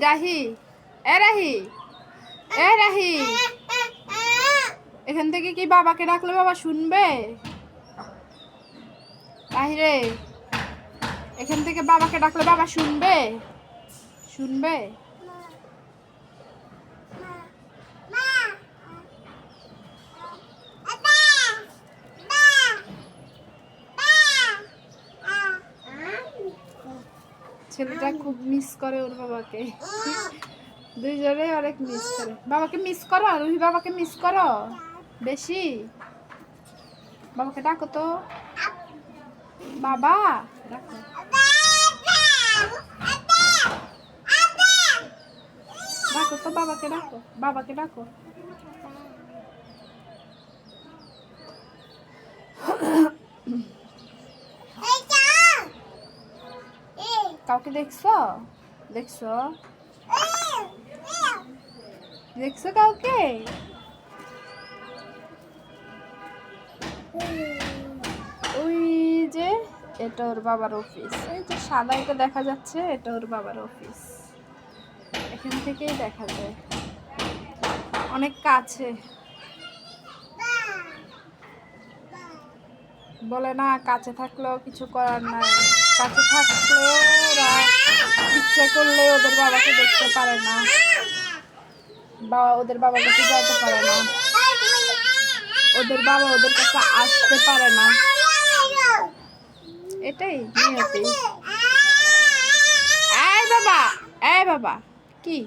রাহি রাহি এ রাহি এ রাহি, এখান থেকে কি বাবাকে ডাকলে বাবা শুনবে? রাহি রে, এখান থেকে বাবাকে ডাকলে বাবা শুনবে? শুনবে? ছেলেটা খুব মিস করে ওর বাবাকে, দুইজনেই অনেক মিস করে। বাবাকে মিস করো রুহি, বাবাকে মিস করো বেশি? বাবাকে ডাকো তো, বাবা ডাকো, ডাকো তো বাবাকে, ডাকো বাবাকে, ডাকো। কাউকে দেখছো? দেখছো? দেখছো কাউকে? ওই যে এটা ওর বাবার অফিস, এই যে সাদা এটা দেখা যাচ্ছে, এটা ওর বাবার অফিস। এখান থেকেই দেখা যায়, অনেক কাছে। বলে না কাছে থাকলেও কিছু করার নাই, কাছে থাকলে ওরা ইচ্ছা করলে ওদের বাবাকে দেখতে পারে না, ওদের বাবার কাছে যেতে পারে না, ওদের বাবা ওদের কাছে আসতে পারে না। এটাই নিয়তি। এই বাবা, এই বাবা কি